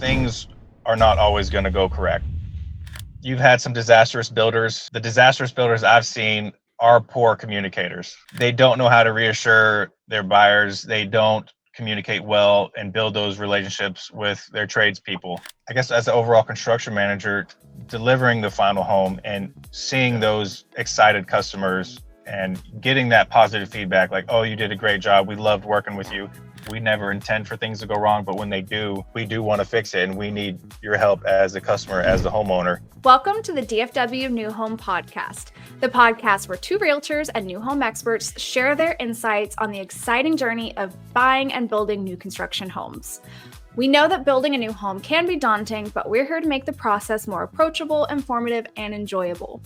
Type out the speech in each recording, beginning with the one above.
things are not always going to go correct. You've had some disastrous builders. The disastrous builders I've seen are poor communicators. They don't know how to reassure their buyers. They don't communicate well and build those relationships with their tradespeople. I guess as an overall construction manager, delivering the final home and seeing those excited customers and getting that positive feedback like, oh, you did a great job. We loved working with you. We never intend for things to go wrong, but when they do, we do want to fix it, and we need your help as a customer, as the homeowner. Welcome to the DFW New Home Podcast, the podcast where two realtors and new home experts share their insights on the exciting journey of buying and building new construction homes. We know that building a new home can be daunting, but we're here to make the process more approachable, informative, and enjoyable.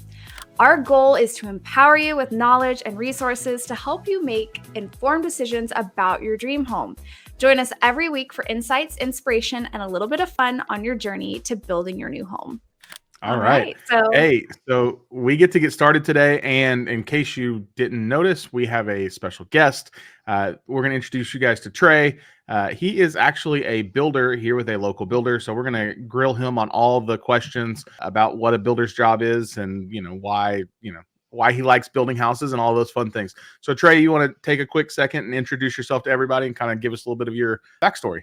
Our goal is to empower you with knowledge and resources to help you make informed decisions about your dream home. Join us every week for insights, inspiration, and a little bit of fun on your journey to building your new home. All right. So we get to get started today. And in case you didn't notice, we have a special guest. We're going to introduce you guys to Trae. He is actually a builder here with a local builder. So we're going to grill him on all the questions about what a builder's job is and, why he likes building houses and all those fun things. So Trae, you want to take a quick second and introduce yourself to everybody and kind of give us a little bit of your backstory?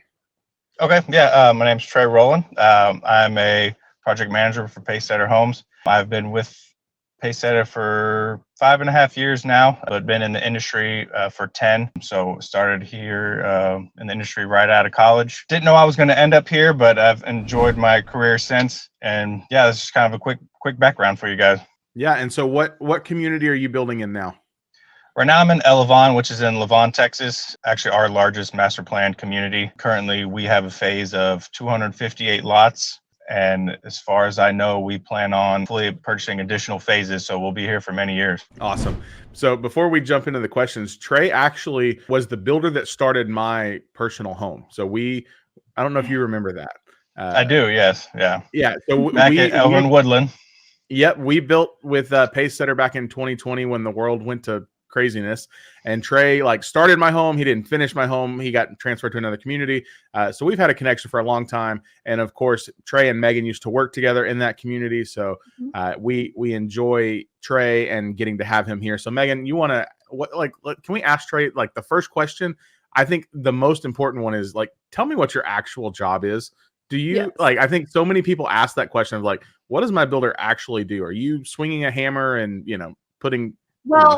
Okay. Yeah. My name's Trae Rowland. I'm a project manager for Pacesetter Homes. I've been with Pacesetter for 5.5 years now, but been in the industry for 10. So started here in the industry right out of college. Didn't know I was going to end up here, but I've enjoyed my career since. And yeah, this is kind of a quick background for you guys. Yeah. And so what community are you building in now? Right now I'm in Lavon, which is in Lavon, Texas, actually our largest master planned community. Currently, we have a phase of 258 lots. And as far as I know, we plan on fully purchasing additional phases. So we'll be here for many years. Awesome. So before we jump into the questions, Trae actually was the builder that started my personal home. So I don't know if you remember that. I do. Yes. Yeah. Yeah. So back at Elvin Woodland. Yep. We built with Pacesetter back in 2020 when the world went to craziness, and Trae started my home. He didn't finish my home. He got transferred to another community. So we've had a connection for a long time. And of course, Trae and Megan used to work together in that community. So we enjoy Trae and getting to have him here. So Megan, you want to can we ask Trae the first question? I think the most important one is tell me what your actual job is. Do you I think so many people ask that question of what does my builder actually do? Are you swinging a hammer and putting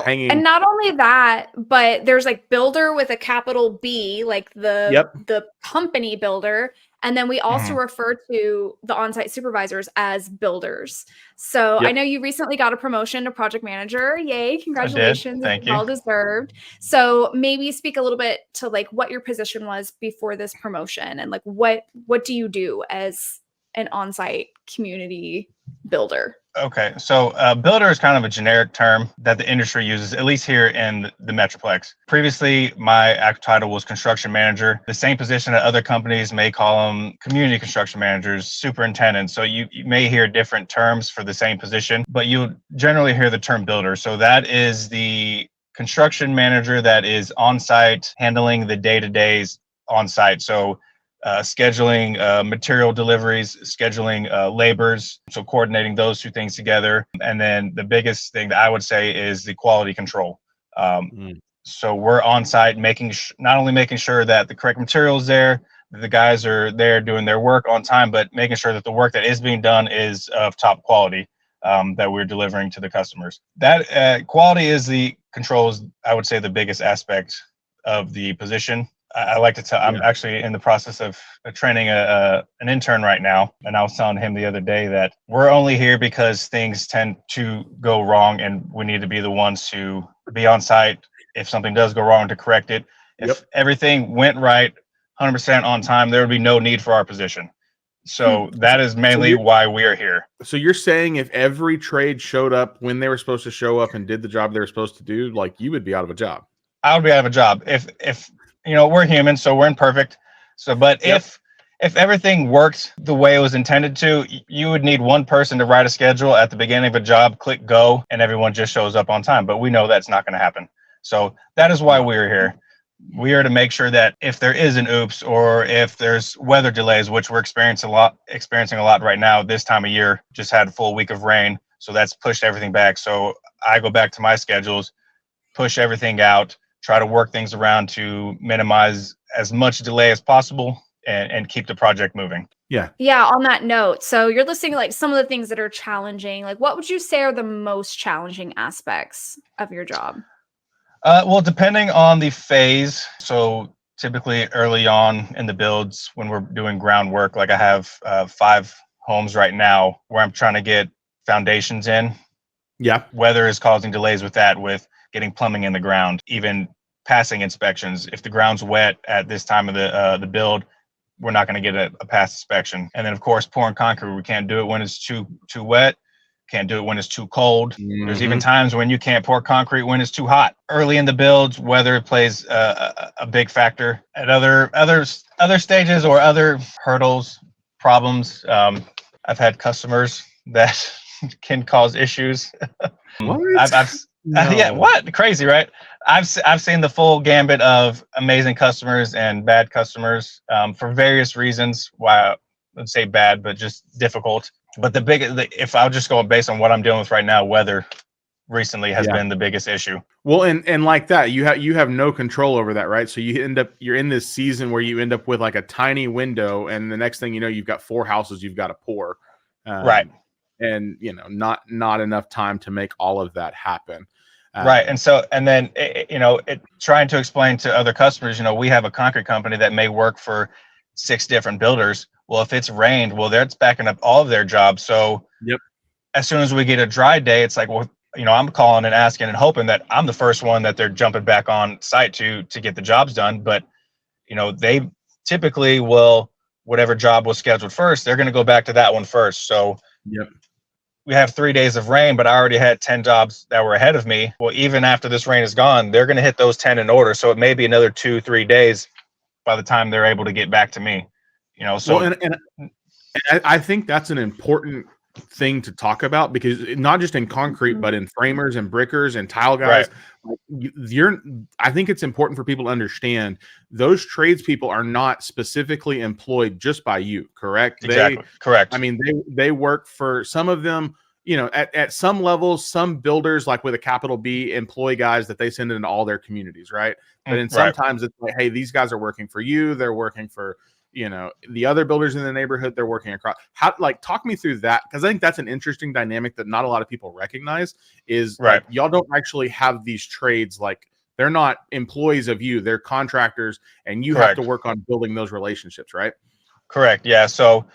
hanging? And not only that, but there's builder with a capital B, the company builder. And then we also refer to the on-site supervisors as builders. So I know you recently got a promotion to project manager. Yay. Congratulations. Thank you. Well deserved. So maybe speak a little bit to what your position was before this promotion and what do you do as an on-site community builder? Okay, so builder is kind of a generic term that the industry uses, at least here in the Metroplex. Previously, my actual title was construction manager, the same position that other companies may call them community construction managers, superintendents. So you may hear different terms for the same position, but you'll generally hear the term builder. So that is the construction manager that is on site, handling the day-to-days on site. So scheduling material deliveries, scheduling labors, so coordinating those two things together. And then the biggest thing that I would say is the quality control. So we're on site not only making sure that the correct material is there, that the guys are there doing their work on time, but making sure that the work that is being done is of top quality that we're delivering to the customers. That quality is the controls, I would say, the biggest aspect of the position. I like to tell, I'm actually in the process of training an intern right now. And I was telling him the other day that we're only here because things tend to go wrong and we need to be the ones to be on site if something does go wrong to correct it. If everything went right, 100% on time, there would be no need for our position. So that is mainly why we are here. So you're saying if every trade showed up when they were supposed to show up and did the job they were supposed to do, you would be out of a job? I would be out of a job. If we're human, so we're imperfect. So, but if everything worked the way it was intended to, you would need one person to write a schedule at the beginning of a job, click go, and everyone just shows up on time. But we know that's not going to happen. So that is why we're here. We are to make sure that if there is an oops or if there's weather delays, which we're experiencing a lot right now, this time of year, just had a full week of rain. So that's pushed everything back. So I go back to my schedules, push everything out, try to work things around to minimize as much delay as possible and keep the project moving. Yeah. Yeah. On that note, so you're listing like some of the things that are challenging. Like, what would you say are the most challenging aspects of your job? Well, depending on the phase. So typically early on in the builds when we're doing groundwork, like I have 5 homes right now where I'm trying to get foundations in. Yeah. Weather is causing delays with that, with getting plumbing in the ground, even passing inspections. If the ground's wet at this time of the build, we're not going to get a pass inspection. And then of course, pouring concrete, we can't do it when it's too wet. Can't do it when it's too cold. Mm-hmm. There's even times when you can't pour concrete when it's too hot. Early in the builds, weather plays a big factor. At other stages or other hurdles, problems, I've had customers that can cause issues. What? Yeah, what? Crazy, right? I've seen the full gambit of amazing customers and bad customers for various reasons. Why I would say bad, but just difficult. But if I'll just go based on what I'm dealing with right now, weather recently has been the biggest issue. Well, and like that, you have no control over that, right? So you're in this season where you end up with like a tiny window, and the next thing you know, you've got 4 houses you've got to pour, right? And not enough time to make all of that happen, right? And then trying to explain to other customers, we have a concrete company that may work for 6 different builders. Well, if it's rained, that's backing up all of their jobs. So as soon as we get a dry day, it's like, well, I'm calling and asking and hoping that I'm the first one that they're jumping back on site to get the jobs done. But, they typically will, whatever job was scheduled first, they're going to go back to that one first. So we have 3 days of rain, but I already had 10 jobs that were ahead of me. Well, even after this rain is gone, they're going to hit those 10 in order. So it may be another 2-3 days by the time they're able to get back to me. So and I think that's an important thing to talk about, because not just in concrete, but in framers and brickers and tile guys, I think it's important for people to understand those tradespeople are not specifically employed just by you, correct? Exactly. Correct. I mean, they work for, some of them, at some levels, some builders, like with a capital B, employ guys that they send into all their communities, right? But then sometimes it's like, hey, these guys are working for you, they're working for the other builders in the neighborhood, they're working across. Talk me through that, because I think that's an interesting dynamic that not a lot of people recognize, is like, y'all don't actually have these trades, like they're not employees of you, they're contractors, and you have to work on building those relationships, right? Correct. Yeah. So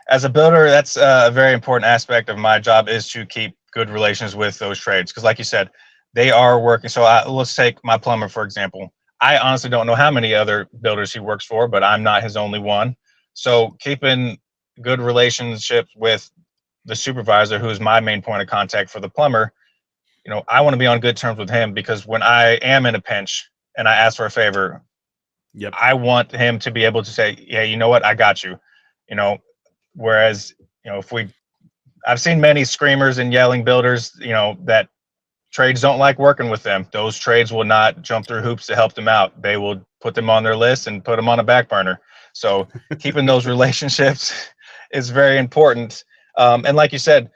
as a builder, that's a very important aspect of my job, is to keep good relations with those trades. Because like you said, they are working. So let's take my plumber, for example. I honestly don't know how many other builders he works for, but I'm not his only one. So keeping good relationships with the supervisor, who's my main point of contact for the plumber, I want to be on good terms with him, because when I am in a pinch and I ask for a favor, I want him to be able to say, yeah, you know what, I got you. Whereas, I've seen many screamers and yelling builders, that trades don't like working with them. Those trades will not jump through hoops to help them out. They will put them on their list and put them on a back burner. So keeping those relationships is very important. And like you said,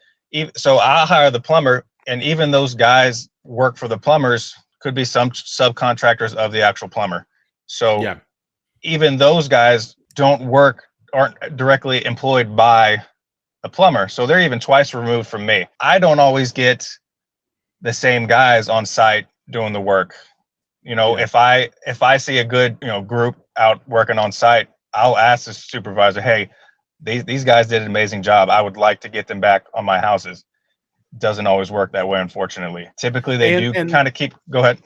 so I'll hire the plumber, and even those guys work for the plumbers, could be some subcontractors of the actual plumber. So even those guys aren't directly employed by the plumber. So they're even twice removed from me. I don't always get the same guys on site doing the work. If I see a good, group out working on site, I'll ask the supervisor, hey, these guys did an amazing job. I would like to get them back on my houses. Doesn't always work that way, unfortunately. Typically they do kind of go ahead.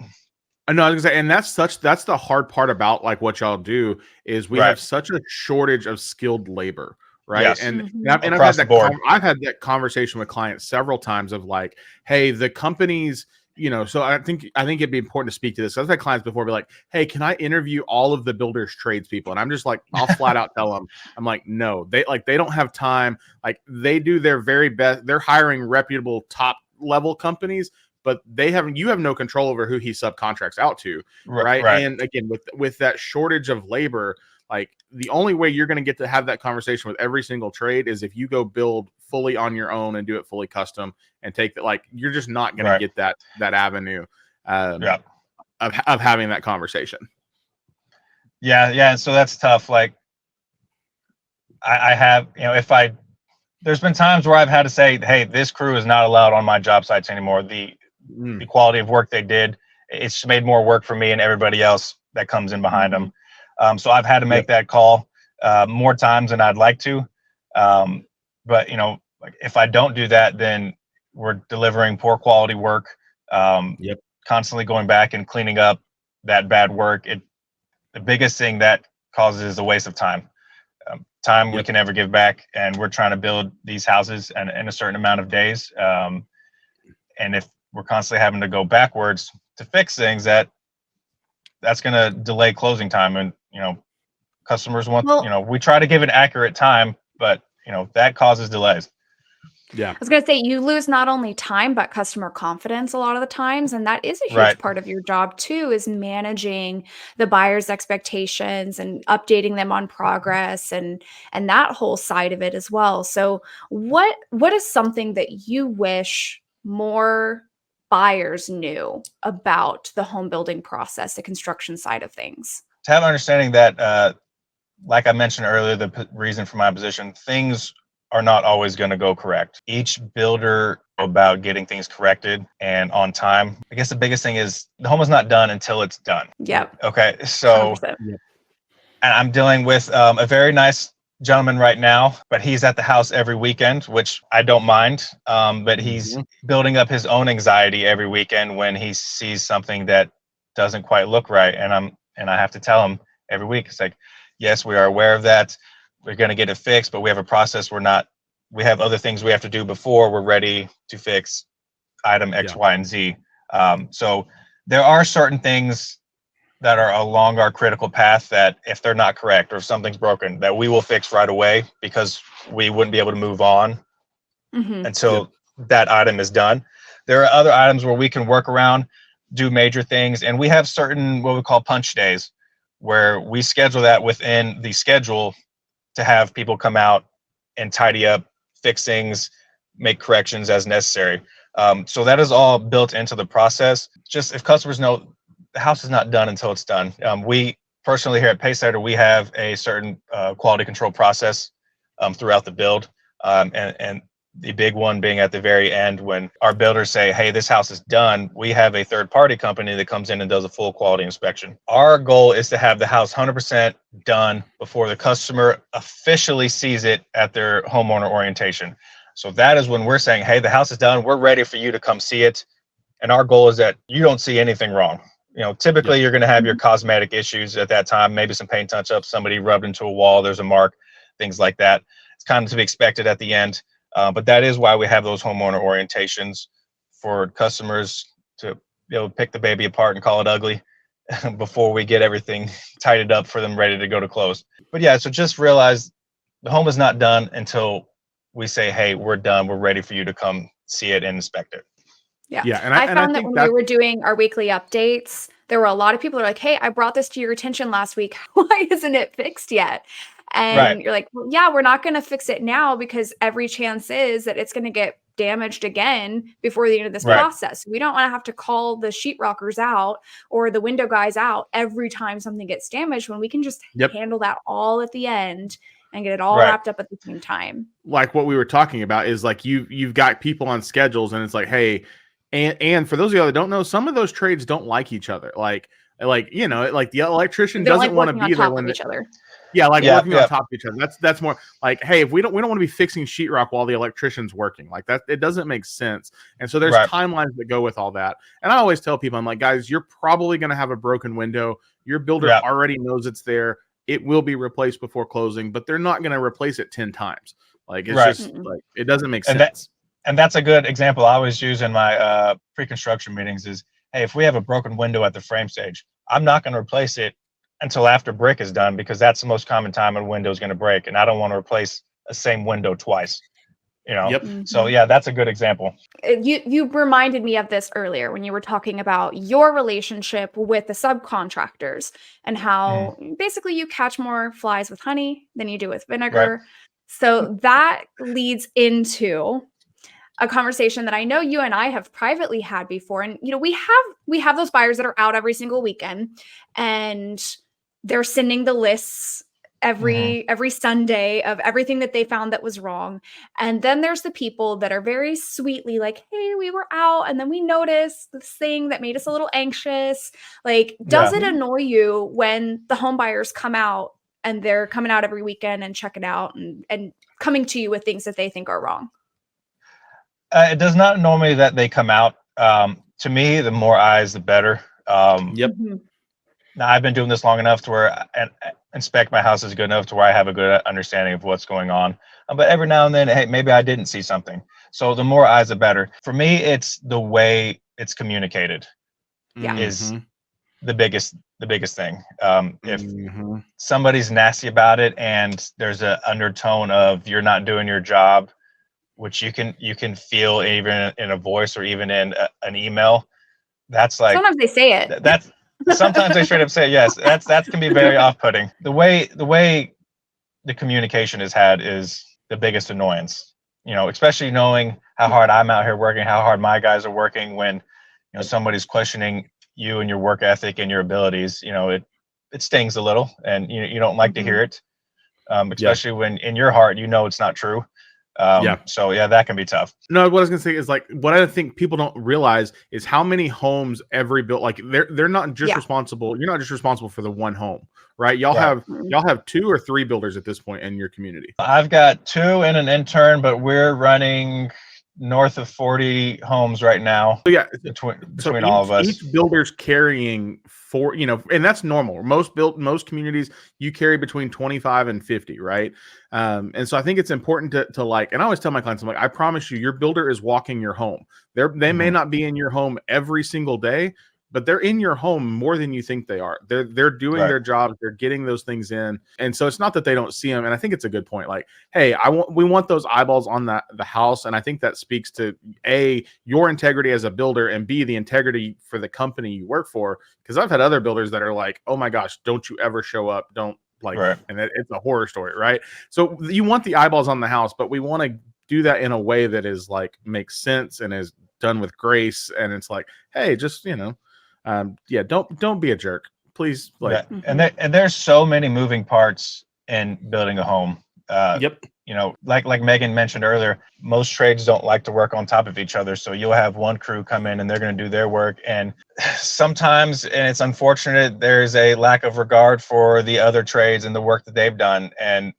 No, I was gonna say, and that's the hard part about like what y'all do, is we have such a shortage of skilled labor. Right. Yes. And I've had that conversation with clients several times of like, hey, the companies, so I think it'd be important to speak to this. I've had clients before be like, hey, can I interview all of the builders tradespeople? And I'm just like, I'll flat out tell them, I'm like, no, they don't have time. Like, they do their very best. They're hiring reputable top level companies, but you have no control over who he subcontracts out to, right? And again, with that shortage of labor, like the only way you're going to get to have that conversation with every single trade is if you go build fully on your own and do it fully custom and take that. Like you're just not going to get that avenue of having that conversation. Yeah. So that's tough. Like I have, there's been times where I've had to say, hey, this crew is not allowed on my job sites anymore. The quality of work they did, it's made more work for me and everybody else that comes in behind them. So I've had to make that call more times than I'd like to. But like if I don't do that, then we're delivering poor quality work, constantly going back and cleaning up that bad work. The biggest thing that causes is a waste of time. Time we can never give back, and we're trying to build these houses in a certain amount of days. And if we're constantly having to go backwards to fix things, that's going to delay closing time. And customers want, we try to give an accurate time, but that causes delays. Yeah. I was going to say, you lose not only time, but customer confidence a lot of the times. And that is a huge part of your job too, is managing the buyer's expectations and updating them on progress and that whole side of it as well. So what is something that you wish more buyers knew about the home building process, the construction side of things? To have an understanding that, like I mentioned earlier, the reason for my position, things are not always going to go correct. Each builder about getting things corrected and on time. I guess the biggest thing is the home is not done until it's done. Yep. Okay. So, and I'm dealing with a very nice gentleman right now, but he's at the house every weekend, which I don't mind. But he's building up his own anxiety every weekend when he sees something that doesn't quite look right. And I have to tell him every week, it's like, yes, we are aware of that. We're going to get it fixed, but we have a process. We have other things we have to do before we're ready to fix item X, Y, and Z. So there are certain things that are along our critical path that if they're not correct or if something's broken, that we will fix right away because we wouldn't be able to move on until that item is done. There are other items where we can work around, do major things, and we have certain what we call punch days where we schedule that within the schedule to have people come out and tidy up, fix things, make corrections as necessary. So that is all built into the process. Just if customers know the house is not done until it's done. We personally here at Pacesetter, we have a certain quality control process throughout the build. And the big one being at the very end when our builders say, hey, this house is done, we have a third party company that comes in and does a full quality inspection. Our goal is to have the house 100% done before the customer officially sees it at their homeowner orientation. So that is when we're saying, hey, the house is done, we're ready for you to come see it. And our goal is that you don't see anything wrong. Typically you're going to have your cosmetic issues at that time, maybe some paint touch up, somebody rubbed into a wall, there's a mark, things like that. It's kind of to be expected at the end. But that is why we have those homeowner orientations for customers to be able to pick the baby apart and call it ugly before we get everything tidied up for them ready to go to close. But yeah, so just realize the home is not done until we say, hey, we're done. We're ready for you to come see it and inspect it. Yeah. And I found that when we were doing our weekly updates, there were a lot of people who are like, hey, I brought this to your attention last week. Why isn't it fixed yet? And you're like, well, yeah, we're not going to fix it now because every chance is that it's going to get damaged again before the end of this process. We don't want to have to call the sheetrockers out or the window guys out every time something gets damaged when we can just handle that all at the end and get it all wrapped up at the same time. Like what we were talking about is like you've got people on schedules and it's like, hey, and for those of you that don't know, some of those trades don't like each other. Like the electrician doesn't want to be there when each other. Yeah, working on top of each other. That's more like, hey, if we don't want to be fixing sheetrock while the electrician's working. Like that, it doesn't make sense. And so there's timelines that go with all that. And I always tell people, I'm like, guys, you're probably going to have a broken window. Your builder already knows it's there. It will be replaced before closing, but they're not going to replace it 10 times. Like it's just like it doesn't make sense. And that's a good example I always use in my pre-construction meetings is, hey, if we have a broken window at the frame stage, I'm not going to replace it until after brick is done because that's the most common time a window is going to break. And I don't want to replace the same window twice. Yep. So yeah, that's a good example. You reminded me of this earlier when you were talking about your relationship with the subcontractors and how basically you catch more flies with honey than you do with vinegar. Right. So that leads into a conversation that I know you and I have privately had before. And we have those buyers that are out every single weekend and they're sending the lists every Sunday of everything that they found that was wrong. And then there's the people that are very sweetly like, hey, we were out and then we noticed this thing that made us a little anxious. Like, does it annoy you when the home buyers come out and they're coming out every weekend and checking out and coming to you with things that they think are wrong? It does not annoy me that they come out. To me, the more eyes, the better. Yep. Now, I've been doing this long enough to where inspect my house is good enough to where I have a good understanding of what's going on. But every now and then, hey, maybe I didn't see something. So the more eyes, the better. For me, it's the way it's communicated is the biggest thing. If somebody's nasty about it and there's an undertone of you're not doing your job, which you can feel even in a voice or even in an email, that's like sometimes they say it. That's sometimes they straight up say yes. That can be very off-putting. The way the communication is had is the biggest annoyance. Especially knowing how hard I'm out here working, how hard my guys are working. When somebody's questioning you and your work ethic and your abilities, it stings a little, and you don't like to hear it, especially when in your heart it's not true. So yeah, that can be tough. No, what I was gonna say is like what I think people don't realize is how many homes every build, like they're not just responsible. You're not just responsible for the one home, right? Y'all have 2 or 3 builders at this point in your community. I've got 2 and an intern, but we're running north of 40 homes right now. So yeah, between all of us. Each builder's carrying 4, and that's normal. Most communities you carry between 25 and 50, right? And so I think it's important to like, and I always tell my clients, I'm like, I promise you, your builder is walking your home. They may not be in your home every single day, but they're in your home more than you think they are. They're doing their jobs. They're getting those things in. And so it's not that they don't see them. And I think it's a good point. Like, hey, we want those eyeballs on the house. And I think that speaks to A, your integrity as a builder, and B, the integrity for the company you work for. Because I've had other builders that are like, oh my gosh, don't you ever show up. Don't and it's a horror story, right? So you want the eyeballs on the house, but we want to do that in a way that is like makes sense and is done with grace. And it's like, hey, just, don't be a jerk, please. Like, and there's so many moving parts in building a home. Like Megan mentioned earlier, most trades don't like to work on top of each other. So you'll have one crew come in and they're going to do their work. And sometimes, and it's unfortunate, there's a lack of regard for the other trades and the work that they've done. And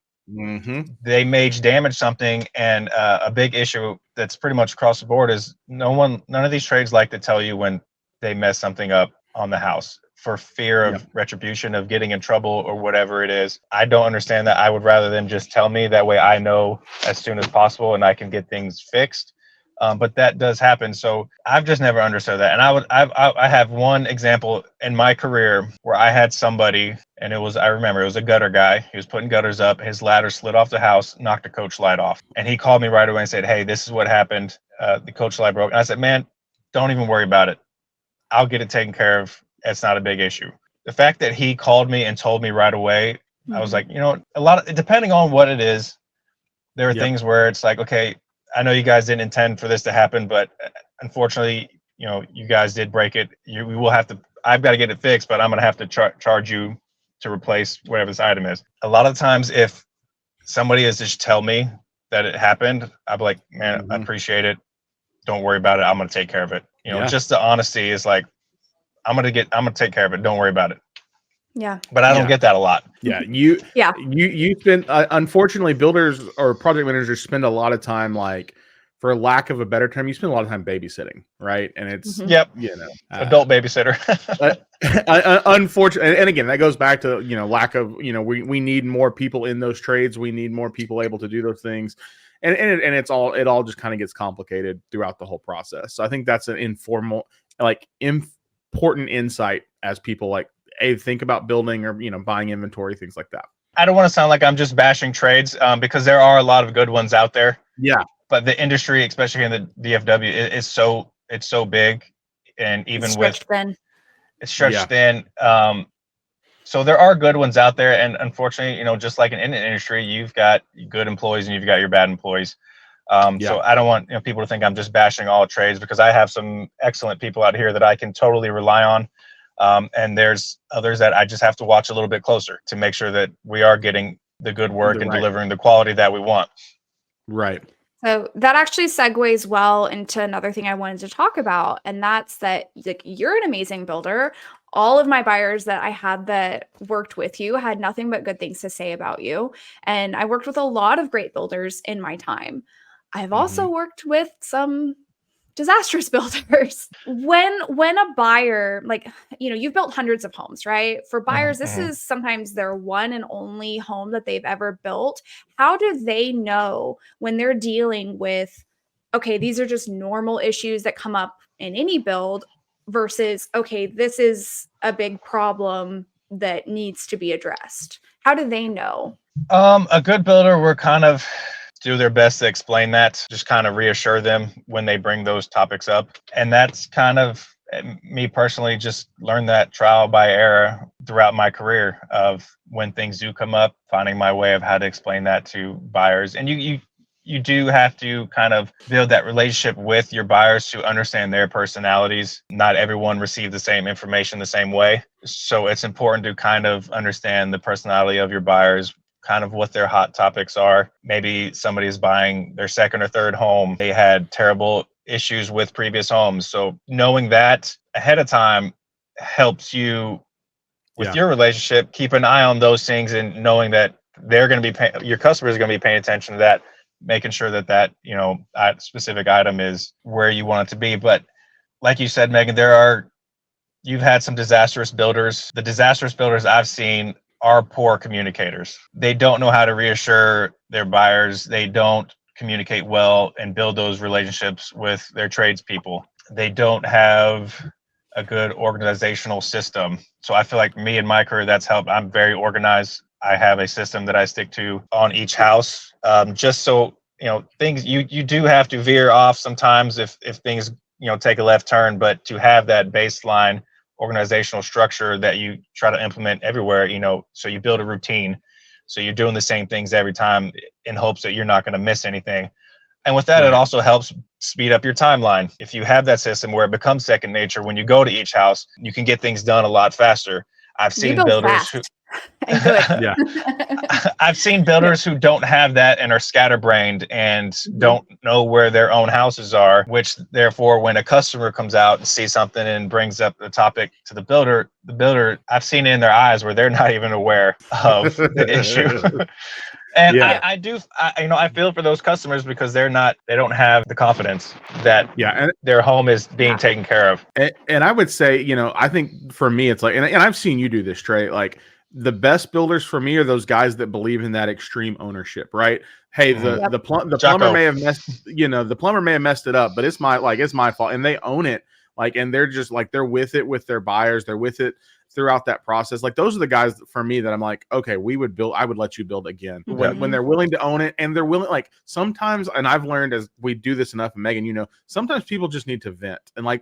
they may damage something. And a big issue that's pretty much across the board is none of these trades like to tell you when they mess something up on the house for fear of retribution, of getting in trouble or whatever it is. I don't understand that. I would rather them just tell me. That way I know as soon as possible and I can get things fixed. But that does happen. So I've just never understood that. And I have one example in my career where I had somebody, and I remember it was a gutter guy. He was putting gutters up. His ladder slid off the house, knocked the coach light off. And he called me right away and said, hey, this is what happened. The coach light broke. And I said, man, don't even worry about it. I'll get it taken care of. It's not a big issue. The fact that he called me and told me right away, I was like, depending on what it is, there are things where it's like, okay, I know you guys didn't intend for this to happen, but unfortunately, you guys did break it. I've got to get it fixed, but I'm going to have to charge you to replace whatever this item is. A lot of times, if somebody is just tell me that it happened, I'll be like, man, I appreciate it. Don't worry about it. I'm going to take care of it. Just the honesty is like, I'm going to take care of it. Don't worry about it. Yeah. But I don't get that a lot. Yeah. You spend, unfortunately, builders or project managers spend a lot of time, like, for lack of a better term, you spend a lot of time babysitting, right? And it's, adult babysitter. Unfortunately. And again, that goes back to, lack of, we need more people in those trades. We need more people able to do those things. And it all just kind of gets complicated throughout the whole process. So I think that's an informal, important insight as people like think about building or buying inventory, things like that. I don't want to sound like I'm just bashing trades because there are a lot of good ones out there. Yeah. but the industry, especially in the DFW, is it's so big, and even Stretched with thin. it's stretched Yeah. thin. So there are good ones out there, and unfortunately, just like in any industry, you've got good employees and you've got your bad employees. So I don't want people to think I'm just bashing all trades, because I have some excellent people out here that I can totally rely on. And there's others that I just have to watch a little bit closer to make sure that we are getting the good work and delivering the quality that we want. Right. So that actually segues well into another thing I wanted to talk about, and that's that like you're an amazing builder. All of my buyers that I had that worked with you had nothing but good things to say about you. And I worked with a lot of great builders in my time. I've also worked with some disastrous builders. When a buyer, like, you've built hundreds of homes, right? For buyers, this is sometimes their one and only home that they've ever built. How do they know when they're dealing with, okay, these are just normal issues that come up in any build versus, okay, this is a big problem that needs to be addressed? How do they know? A good builder will kind of do their best to explain that, just kind of reassure them when they bring those topics up. And that's kind of me personally, just learned that trial by error throughout my career of when things do come up, finding my way of how to explain that to buyers. And you do have to kind of build that relationship with your buyers to understand their personalities. Not everyone receives the same information the same way. So it's important to kind of understand the personality of your buyers, kind of what their hot topics are. Maybe somebody is buying their second or third home. They had terrible issues with previous homes. So knowing that ahead of time helps you with your relationship. Keep an eye on those things and knowing that they're going to be your customers are going to be paying attention to that, making sure that specific item is where you want it to be. But like you said, Megan, you've had some disastrous builders. The disastrous builders I've seen are poor communicators. They don't know how to reassure their buyers. They don't communicate well and build those relationships with their tradespeople. They don't have a good organizational system. So I feel like me and my career, that's helped. I'm very organized. I have a system that I stick to on each house, just so things you do have to veer off sometimes if things take a left turn, but to have that baseline organizational structure that you try to implement everywhere, so you build a routine, so you're doing the same things every time in hopes that you're not going to miss anything. And with that, it also helps speed up your timeline. If you have that system where it becomes second nature, when you go to each house, you can get things done a lot faster. I've seen builders who and good. Yeah. I've seen builders who don't have that and are scatterbrained and don't know where their own houses are, which therefore when a customer comes out and sees something and brings up the topic to the builder, I've seen it in their eyes where they're not even aware of the issue. And I feel for those customers because they don't have the confidence that their home is being taken care of. And I would say, I think for me, it's like, and I've seen you do this, Trae, like the best builders for me are those guys that believe in that extreme ownership, right? Hey, the plumber may have the plumber may have messed it up, but it's my fault. And they own it. And they're just they're with it with their buyers. They're with it throughout that process. Those are the guys for me that I'm like, okay, I would let you build again when they're willing to own it. And they're willing, sometimes, and I've learned as we do this enough, and Megan, sometimes people just need to vent and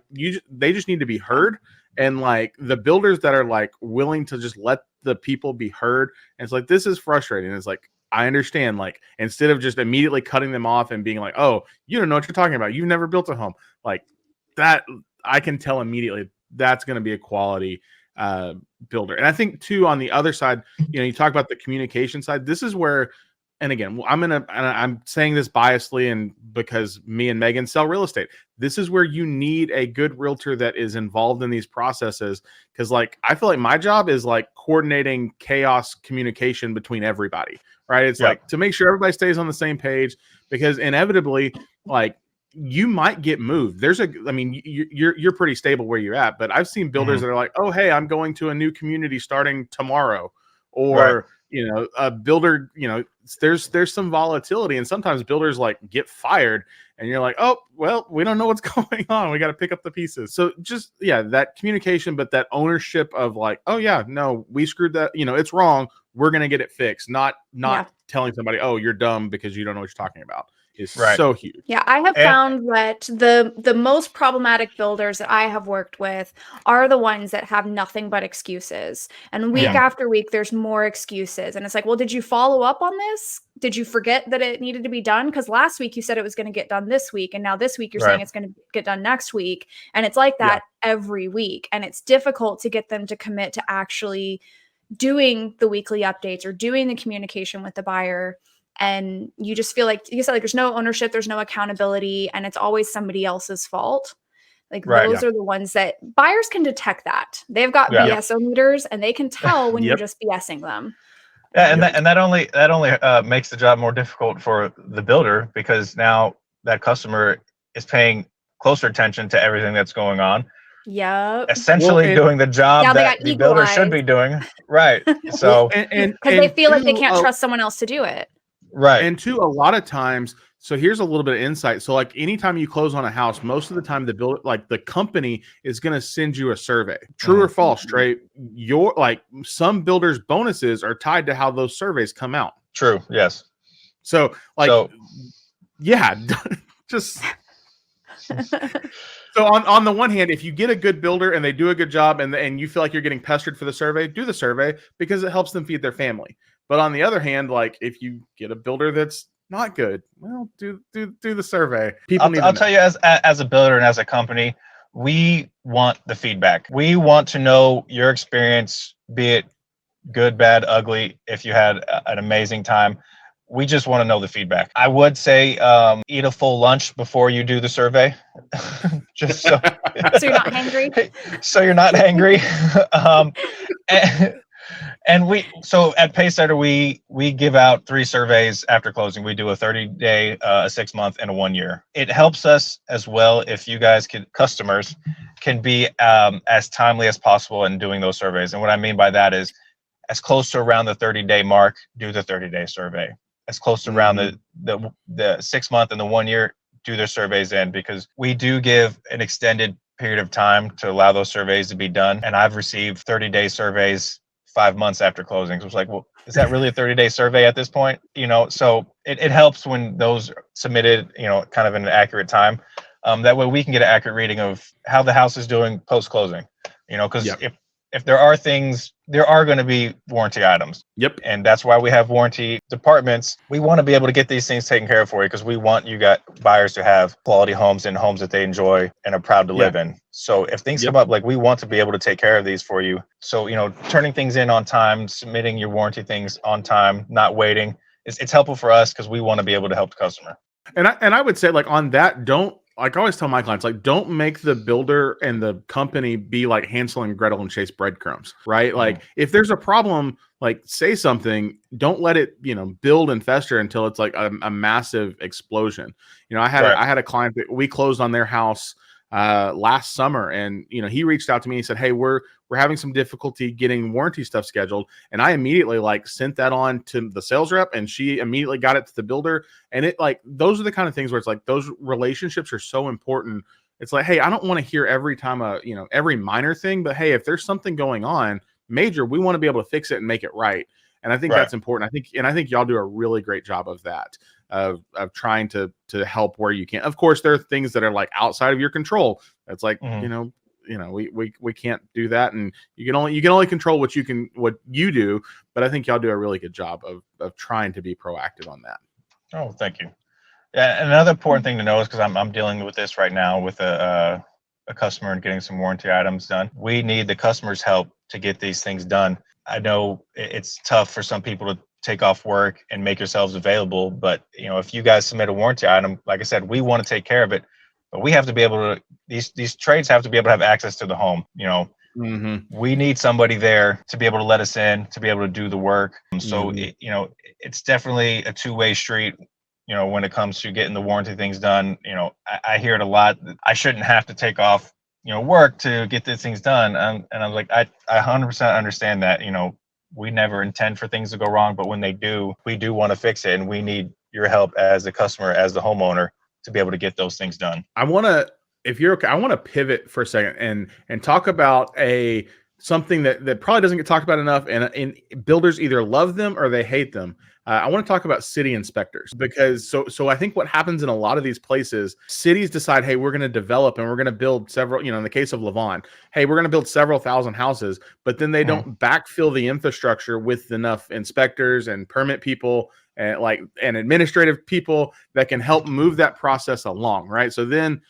they just need to be heard. And the builders that are willing to just let the people be heard. And it's this is frustrating. It's I understand, instead of just immediately cutting them off and being like, oh, you don't know what you're talking about. You've never built a home that. I can tell immediately that's going to be a quality builder. And I think too, on the other side, you talk about the communication side. This is where, and again, I'm saying this biasly and because me and Megan sell real estate. This is where you need a good realtor that is involved in these processes. Cause I feel like my job is coordinating chaos communication between everybody, right? It's to make sure everybody stays on the same page, because inevitably, you might get moved. You're pretty stable where you're at, but I've seen builders that are oh, hey, I'm going to a new community starting tomorrow, or a builder, there's some volatility, and sometimes builders get fired, and you're like, oh, well, we don't know what's going on. We got to pick up the pieces. So just that communication, but that ownership of oh yeah, no, we screwed that. It's wrong. we're going to get it fixed. Not Yeah. telling somebody, oh, you're dumb because you don't know what you're talking about, is Right. so huge. Yeah, I have found that the most problematic builders that I have worked with are the ones that have nothing but excuses. And week after week, there's more excuses. And it's like, well, did you follow up on this? Did you forget that it needed to be done? Because last week you said it was going to get done this week. And now this week you're saying it's going to get done next week. And it's like that every week. And it's difficult to get them to commit to actually doing the weekly updates or doing the communication with the buyer. And you just feel like you said, like there's no ownership, there's no accountability, and it's always somebody else's fault. Like those are the ones that buyers can detect that. They've got BSO meters and they can tell when you're just BSing them. Yeah, and that only makes the job more difficult for the builder, because now that customer is paying closer attention to everything that's going on. Yeah. Essentially doing the job that the builder should be doing. Right. So because they feel like they can't trust someone else to do it. Right. And two, a lot of times, so here's a little bit of insight. So like anytime you close on a house, most of the time the company is going to send you a survey. True or false, Trae? Some builders' bonuses are tied to how those surveys come out. True. Yes. So just so on the one hand, if you get a good builder and they do a good job and you feel like you're getting pestered for the survey, do the survey because it helps them feed their family. But on the other hand, like if you get a builder that's not good, well, do the survey. I'll tell you, as a builder and as a company, we want the feedback. We want to know your experience, be it good, bad, ugly. If you had an amazing time, we just want to know the feedback. I would say eat a full lunch before you do the survey, just so you're not hangry. So you're not hangry. And so at Pacesetter, we give out 3 surveys after closing. We do a 30-day, a 6-month, and a 1-year. It helps us as well if you guys customers can be as timely as possible in doing those surveys. And what I mean by that is as close to around the 30-day mark, do the 30-day survey. As close to around the 6-month and the 1-year, do their surveys in, because we do give an extended period of time to allow those surveys to be done. And I've received 30-day surveys 5 months after closing. So it's like, well, is that really a 30-day survey at this point? So it helps when those are submitted, kind of in an accurate time. That way we can get an accurate reading of how the house is doing post-closing, because if there are things, there are going to be warranty items. Yep. And that's why we have warranty departments. We want to be able to get these things taken care of for you, because we want buyers to have quality homes and homes that they enjoy and are proud to live in. So if things come up, like we want to be able to take care of these for you. So, turning things in on time, submitting your warranty things on time, not waiting, it's helpful for us because we want to be able to help the customer. And I would say, like, on that, I always tell my clients, like, don't make the builder and the company be like Hansel and Gretel and chase breadcrumbs, right? Like, if there's a problem, like, say something. Don't let it, build and fester until it's like a massive explosion. I had a client that we closed on their house last summer, and he reached out to me and said, hey, we're having some difficulty getting warranty stuff scheduled. And I immediately sent that on to the sales rep, and she immediately got it to the builder. And it those are the kind of things where it's like, those relationships are so important. It's like, hey, I don't want to hear every time every minor thing, but hey, if there's something going on major, we want to be able to fix it and make it right. And I think that's important. I think y'all do a really great job of that, of trying to help where you can. Of course, there are things that are like outside of your control. That's like, we can't do that, and you can only control what you do. But I think y'all do a really good job of trying to be proactive on that. Oh, thank you. Yeah, and another important thing to know is, because I'm dealing with this right now with a customer and getting some warranty items done. We need the customer's help to get these things done. I know it's tough for some people to take off work and make yourselves available, but if you guys submit a warranty item, like I said, we want to take care of it, but we have to be able to. These trades have to be able to have access to the home. We need somebody there to be able to let us in, to be able to do the work. So it's definitely a two-way street. When it comes to getting the warranty things done, I hear it a lot. I shouldn't have to take off, work to get these things done. And I'm like, I 100% understand that. We never intend for things to go wrong, but when they do, we do want to fix it, and we need your help as the customer, as the homeowner, to be able to get those things done. If you're okay, I want to pivot for a second and talk about a something that probably doesn't get talked about enough, and builders either love them or they hate them. I want to talk about city inspectors, because so I think what happens in a lot of these places, cities decide, hey, we're going to develop and we're going to build several, in the case of Levon, hey, we're going to build several thousand houses, but then they don't backfill the infrastructure with enough inspectors and permit people and administrative people that can help move that process along, right? So then,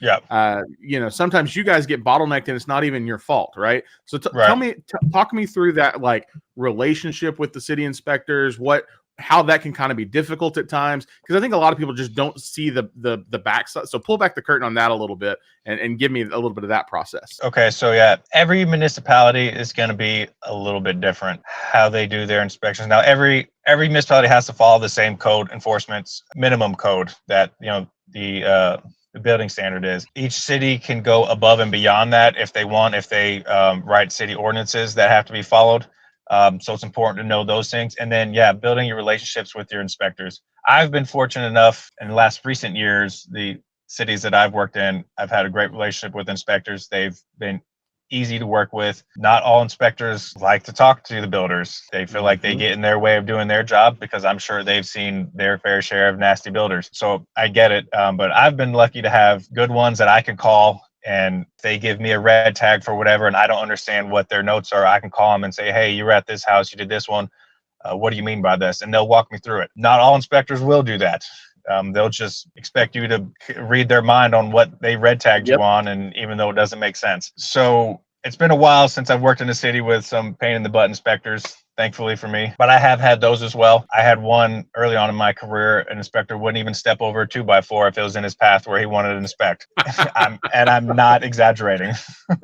sometimes you guys get bottlenecked and it's not even your fault, right? So talk me through that, like, relationship with the city inspectors, how that can kind of be difficult at times, because I think a lot of people just don't see the backside. So pull back the curtain on that a little bit and give me a little bit of that process. Okay, so every municipality is going to be a little bit different how they do their inspections. Now, every municipality has to follow the same code enforcement's minimum code that the building standard is. Each city can go above and beyond that if they write city ordinances that have to be followed. So it's important to know those things. And then, building your relationships with your inspectors. I've been fortunate enough in the last recent years, the cities that I've worked in, I've had a great relationship with inspectors. They've been easy to work with. Not all inspectors like to talk to the builders. They feel like they get in their way of doing their job, because I'm sure they've seen their fair share of nasty builders. So I get it. But I've been lucky to have good ones that I can call, and if they give me a red tag for whatever and I don't understand what their notes are, I can call them and say, hey, you were at this house, you did this one. What do you mean by this? And they'll walk me through it. Not all inspectors will do that. They'll just expect you to read their mind on what they red tagged you on, and even though it doesn't make sense. So it's been a while since I've worked in a city with some pain in the butt inspectors, thankfully for me. But I have had those as well. I had one early on in my career, an inspector wouldn't even step over a 2x4 if it was in his path where he wanted to inspect. I'm not exaggerating.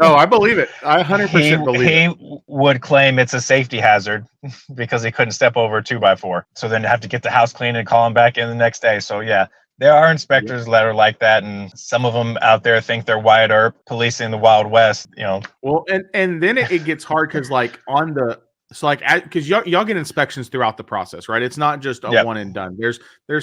No, I believe it. I 100% believe it. He would claim it's a safety hazard because he couldn't step over a 2x4. So then have to get the house clean and call him back in the next day. So there are inspectors that are like that, and some of them out there think they're Wyatt Earp policing the Wild West, Well, and then it gets hard because because y'all get inspections throughout the process, right? It's not just a one and done. There's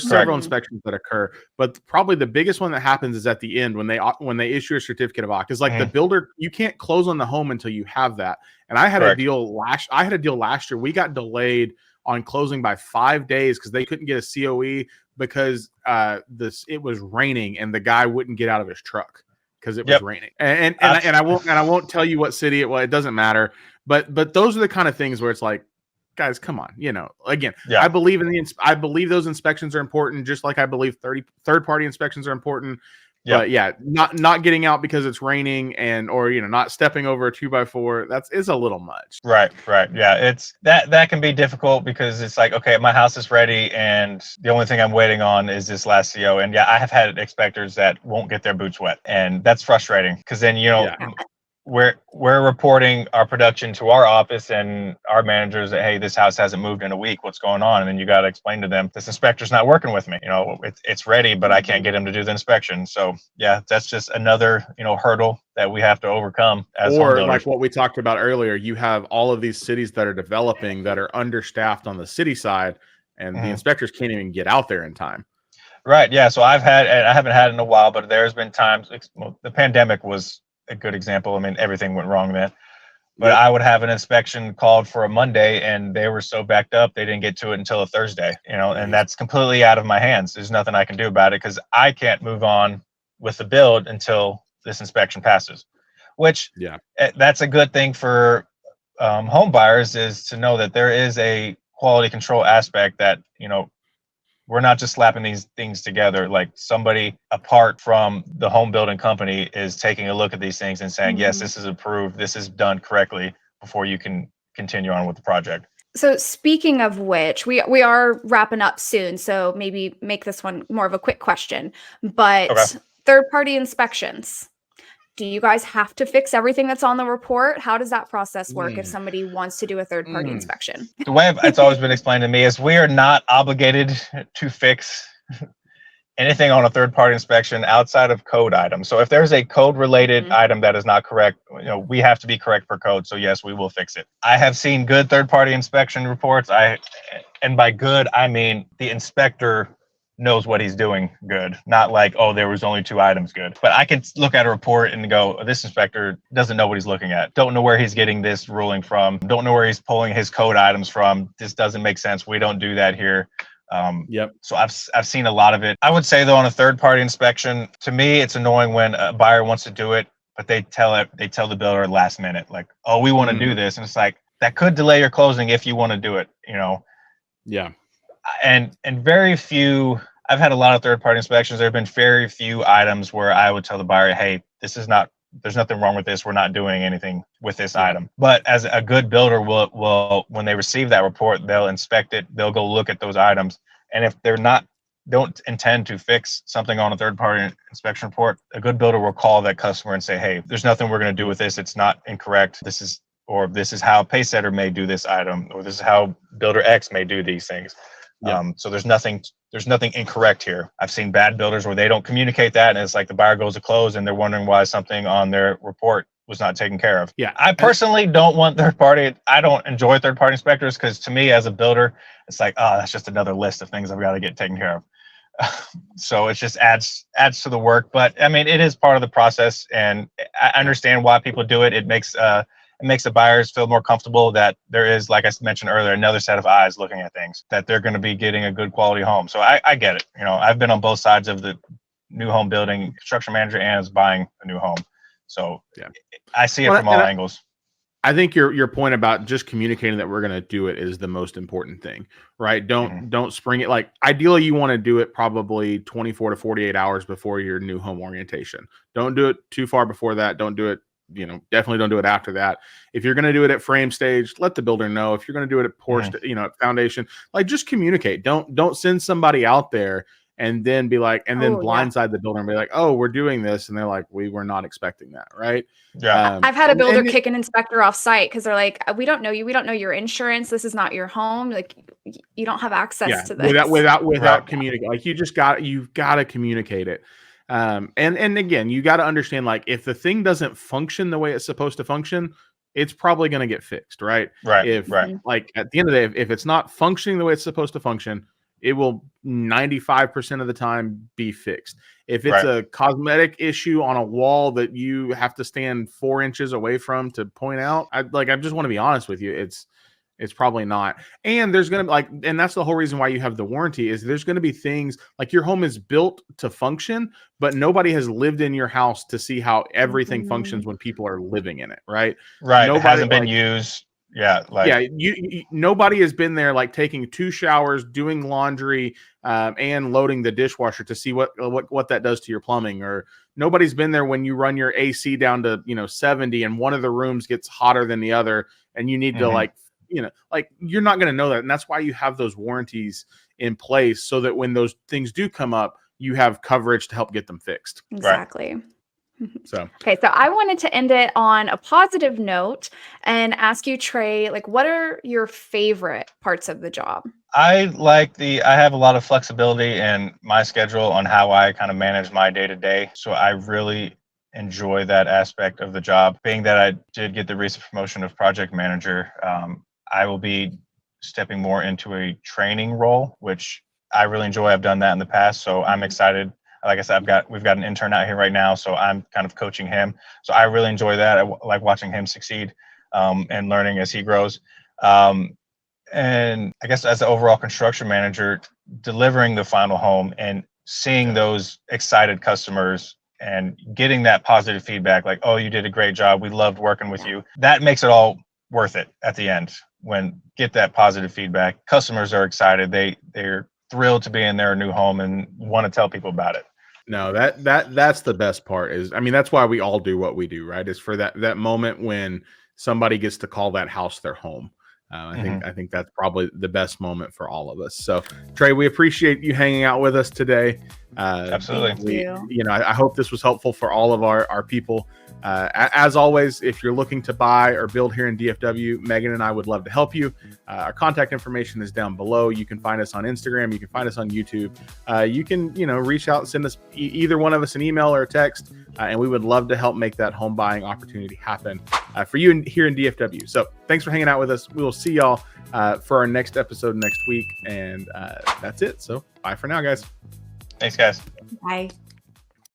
several inspections that occur, but probably the biggest one that happens is at the end when they issue a certificate of occupancy. Because the builder, you can't close on the home until you have that. And I had a deal last year. We got delayed on closing by 5 days because they couldn't get a COE because it was raining and the guy wouldn't get out of his truck because it was raining. And I won't tell you what city it was. It doesn't matter. But those are the kind of things where it's like, guys, come on. Again, I believe I believe those inspections are important, just like I believe third party inspections are important. But not getting out because it's raining or not stepping over a 2x4, is a little much. Right. Yeah, it's that can be difficult because it's like, okay, my house is ready and the only thing I'm waiting on is this last CO. And I have had inspectors that won't get their boots wet, and that's frustrating because then we're reporting our production to our office and our managers that, hey, this house hasn't moved in a week. What's going on? And then you got to explain to them, this inspector's not working with me. It's ready, but I can't get him to do the inspection. So that's just another, hurdle that we have to overcome as home builders. Like what we talked about earlier, you have all of these cities that are developing that are understaffed on the city side, and the inspectors can't even get out there in time. Right. Yeah. So I haven't had it in a while, but there's been times, the pandemic was a good example. I mean, everything went wrong then, but I would have an inspection called for a Monday and they were so backed up, they didn't get to it until a Thursday, and that's completely out of my hands. There's nothing I can do about it because I can't move on with the build until this inspection passes, which that's a good thing for home buyers, is to know that there is a quality control aspect that, we're not just slapping these things together. Like somebody apart from the home building company is taking a look at these things and saying, yes, this is approved, this is done correctly before you can continue on with the project. So speaking of which, we are wrapping up soon. So maybe make this one more of a quick question, but third-party inspections. Do you guys have to fix everything that's on the report? How does that process work if somebody wants to do a third-party inspection? The way it's always been explained to me is we are not obligated to fix anything on a third-party inspection outside of code items. So if there's a code-related item that is not correct, we have to be correct per code. So yes, we will fix it. I have seen good third-party inspection reports. And by good, I mean the inspector knows what he's doing good, not like, oh, there was only 2 items good. But I can look at a report and go, this inspector doesn't know what he's looking at, don't know where he's getting this ruling from, don't know where he's pulling his code items from. This doesn't make sense. We don't do that here. So I've seen a lot of it. I would say though, on a third party inspection, to me, it's annoying when a buyer wants to do it, but they tell the builder last minute, like, oh, we want to do this. And it's like, that could delay your closing if you want to do it, Yeah. And very few, I've had a lot of third party inspections. There have been very few items where I would tell the buyer, hey, there's nothing wrong with this. We're not doing anything with this item. But as a good builder will, when they receive that report, they'll inspect it. They'll go look at those items. And if don't intend to fix something on a third party inspection report, a good builder will call that customer and say, hey, there's nothing we're going to do with this. It's not incorrect. This is how Pacesetter may do this item, or this is how builder X may do these things. So there's nothing incorrect here. I've seen bad builders where they don't communicate that, and it's like the buyer goes to close and they're wondering why something on their report was not taken care of. Yeah. I personally don't want third party. I don't enjoy third party inspectors, because to me as a builder, it's like, oh, that's just another list of things I've got to get taken care of. So it just adds to the work. But I mean, it is part of the process, and I understand why people do it. It makes the buyers feel more comfortable that there is, like I mentioned earlier, another set of eyes looking at things, that they're going to be getting a good quality home. So I get it. I've been on both sides of the new home building, construction manager, and as buying a new home. So I see it from all angles. I think your point about just communicating that we're going to do it is the most important thing, right? Don't spring it. Like, ideally you want to do it probably 24 to 48 hours before your new home orientation. Don't do it too far before that. Don't do it, definitely don't do it after that. If you're going to do it at frame stage, let the builder know. If you're going to do it at pour, at foundation, like, just communicate. Don't send somebody out there and then be like, and then blindside the builder and be like, oh, we're doing this. And they're like, we were not expecting that. Right. Yeah. I've had a builder kick an inspector off site because they're like, we don't know you. We don't know your insurance. This is not your home. Like, you don't have access to this. Without communicating. Like, you've got to communicate it. And again, you got to understand, like, if the thing doesn't function the way it's supposed to function, it's probably going to get fixed. Right. Like, at the end of the day, if it's not functioning the way it's supposed to function, it will 95% of the time be fixed. If it's a cosmetic issue on a wall that you have to stand 4 inches away from to point out, I just want to be honest with you. It's probably not. And there's going to be and that's the whole reason why you have the warranty, is there's going to be things like, your home is built to function, but nobody has lived in your house to see how everything functions when people are living in it. Right. Nobody, it hasn't been used. Nobody has been there, like, taking 2 showers, doing laundry, and loading the dishwasher to see what that does to your plumbing. Or nobody's been there when you run your AC down to 70 and one of the rooms gets hotter than the other, and you need to you're not going to know that. And that's why you have those warranties in place, so that when those things do come up, you have coverage to help get them fixed. Exactly. Right. So I wanted to end it on a positive note and ask you, Trae, like, what are your favorite parts of the job? I have a lot of flexibility in my schedule on how I kind of manage my day to day. So I really enjoy that aspect of the job. Being that I did get the recent promotion of project manager, I will be stepping more into a training role, which I really enjoy. I've done that in the past, so I'm excited. Like I said, we've got an intern out here right now, so I'm kind of coaching him. So I really enjoy that. I like watching him succeed and learning as he grows. And I guess as the overall construction manager, delivering the final home and seeing those excited customers and getting that positive feedback, like, oh, you did a great job, we loved working with you. That makes it all worth it at the end. When get that positive feedback, customers are excited. They're thrilled to be in their new home and want to tell people about it. No, that's the best part. That's why we all do what we do, right? Is for that moment when somebody gets to call that house their home. I think that's probably the best moment for all of us. So, Trae, we appreciate you hanging out with us today. Absolutely. I hope this was helpful for all of our people. As always, if you're looking to buy or build here in DFW, Megan and I would love to help you. Our contact information is down below. You can find us on Instagram. You can find us on YouTube. You can, reach out and send us either one of us an email or a text. and we would love to help make that home buying opportunity happen for you here in DFW. So thanks for hanging out with us. We will see y'all for our next episode next week, and that's it. So bye for now, guys. Thanks, guys. Bye.